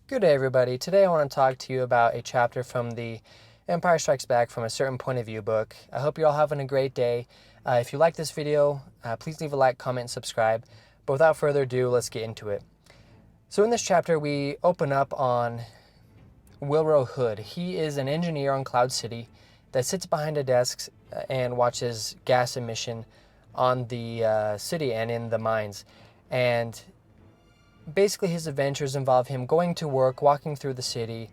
Good day, everybody. Today I want to talk to you about a chapter from the Empire Strikes Back from a Certain Point of View book. I hope you're all having a great day. If you like this video, please leave a like, comment, and subscribe. But without further ado, let's get into it. So in this chapter, we open up on Willrow Hood. He is an engineer on Cloud City that sits behind a desk and watches gas emission on the city and in the mines. And basically his adventures involve him going to work, walking through the city,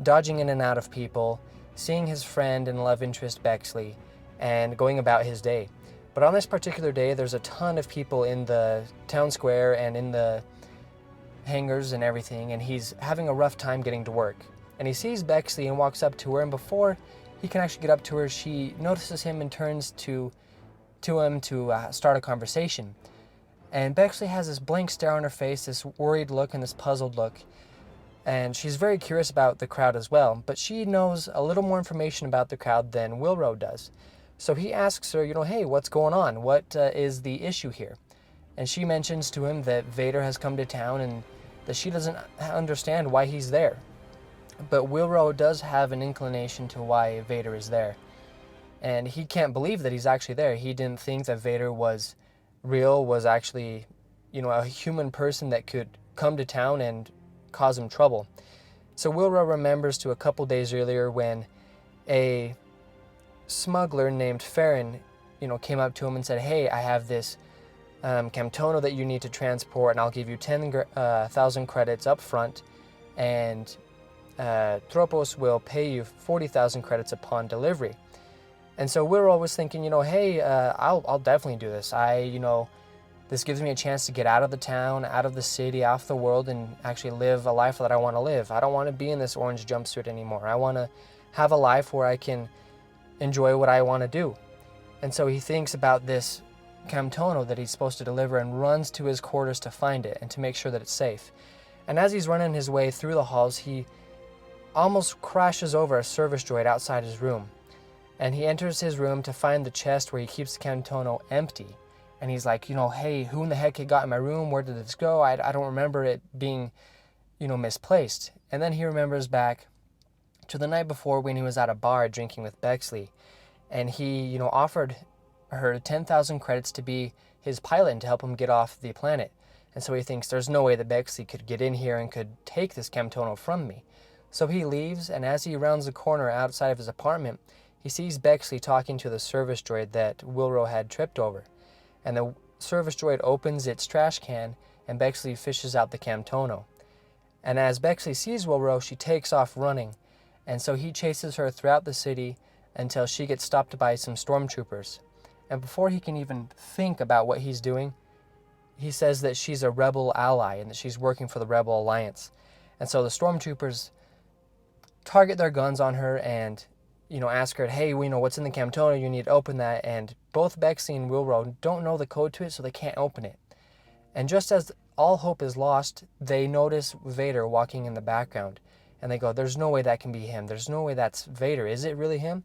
dodging in and out of people, seeing his friend and love interest Bexley, and going about his day. But on this particular day, there's a ton of people in the town square and in the hangars and everything, and he's having a rough time getting to work. And he sees Bexley and walks up to her, and before he can actually get up to her, she notices him and turns to him to start a conversation. And Bexley has this blank stare on her face, this worried look and this puzzled look. And she's very curious about the crowd as well, but she knows a little more information about the crowd than Willrow does. So he asks her, hey, what's going on? What is the issue here? And she mentions to him that Vader has come to town and that she doesn't understand why he's there. But Willrow does have an inclination to why Vader is there. And he can't believe that he's actually there. He didn't think that Vader was real, was actually, a human person that could come to town and cause him trouble. So Willrow remembers to a couple days earlier when a smuggler named Foran, came up to him and said, hey, I have this Camtono that you need to transport, and I'll give you 10,000 credits up front, and Tropos will pay you 40,000 credits upon delivery. And so Willrow was thinking, hey, I'll definitely do this. This gives me a chance to get out of the town, out of the city, off the world, and actually live a life that I want to live. I don't want to be in this orange jumpsuit anymore. I want to have a life where I can enjoy what I want to do. And so he thinks about this Camtono that he's supposed to deliver and runs to his quarters to find it and to make sure that it's safe. And as he's running his way through the halls, he almost crashes over a service droid outside his room. And he enters his room to find the chest where he keeps the Camtono empty. And he's like, hey, who in the heck had got in my room? Where did this go? I don't remember it being, misplaced. And then he remembers back to the night before when he was at a bar drinking with Bexley. And he, offered her 10,000 credits to be his pilot and to help him get off the planet. And so he thinks there's no way that Bexley could get in here and could take this Camtono from me. So he leaves, and as he rounds the corner outside of his apartment, he sees Bexley talking to the service droid that Willrow had tripped over. And the service droid opens its trash can, and Bexley fishes out the Camtono. And as Bexley sees Willrow, she takes off running. And so he chases her throughout the city until she gets stopped by some stormtroopers. And before he can even think about what he's doing, he says that she's a rebel ally and that she's working for the Rebel Alliance. And so the stormtroopers target their guns on her and ask her, hey, what's in the Camtono? You need to open that. And both Bexley and Willrow don't know the code to it, so they can't open it. And just as all hope is lost, they notice Vader walking in the background. And they go, there's no way that can be him. There's no way that's Vader. Is it really him?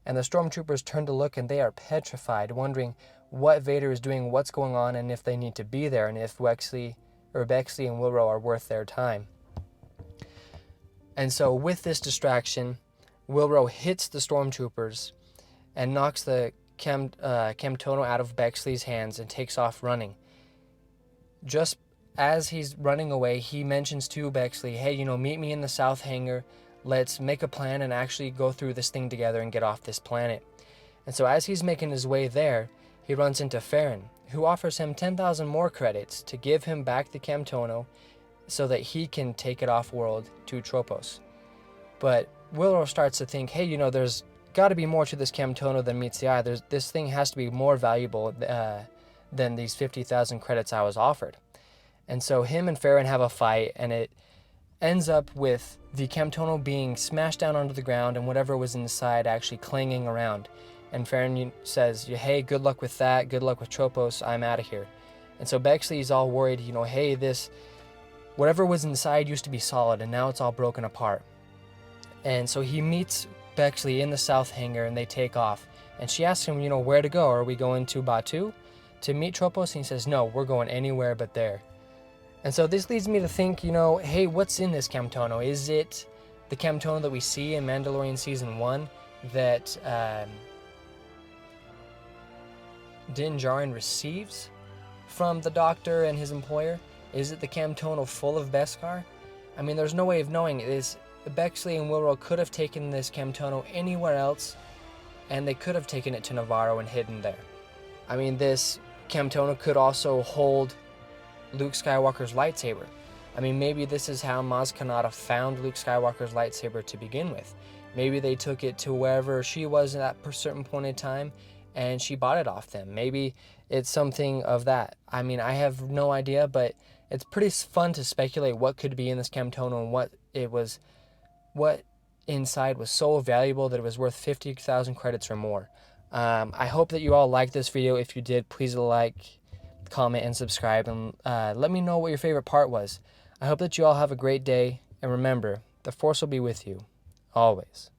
And the stormtroopers turn to look, and they are petrified, wondering what Vader is doing, what's going on, and if they need to be there, and if Bexley and Willrow are worth their time. And so with this distraction, Willrow hits the stormtroopers and knocks the Camtono out of Bexley's hands and takes off running. Just as he's running away, he mentions to Bexley, hey, meet me in the south hangar. Let's make a plan and actually go through this thing together and get off this planet. And so as he's making his way there, he runs into Foran, who offers him 10,000 more credits to give him back the Camtono so that he can take it off-world to Tropos. But Willrow starts to think, hey, there's got to be more to this Camtono than meets the eye. This thing has to be more valuable than these 50,000 credits I was offered. And so him and Foran have a fight, and it ends up with the Camtono being smashed down onto the ground and whatever was inside actually clanging around. And Foran says, hey, good luck with that. Good luck with Tropos. I'm out of here. And so Bexley's all worried, hey, whatever was inside used to be solid, and now it's all broken apart. And so he meets Bexley in the south hangar, and they take off. And she asks him, where to go? Are we going to Batuu to meet Tropos? And he says, no, we're going anywhere but there. And so this leads me to think, you know, hey, what's in this Camtono? Is it the Camtono that we see in Mandalorian Season 1 that Din Jarin receives from the Doctor and his employer? Is it the Camtono full of Beskar? I mean, there's no way of knowing. Bexley and Willrow could have taken this Camtono anywhere else, and they could have taken it to Navarro and hidden there. I mean, this Camtono could also hold Luke Skywalker's lightsaber. I mean, maybe this is how Maz Kanata found Luke Skywalker's lightsaber to begin with. Maybe they took it to wherever she was at a certain point in time, and she bought it off them. Maybe it's something of that. I mean, I have no idea, but it's pretty fun to speculate what could be in this Camtono and what inside was so valuable that it was worth 50,000 credits or more. I hope that you all liked this video. If you did, please like, comment, and subscribe, and let me know what your favorite part was. I hope that you all have a great day, and remember, the Force will be with you, always.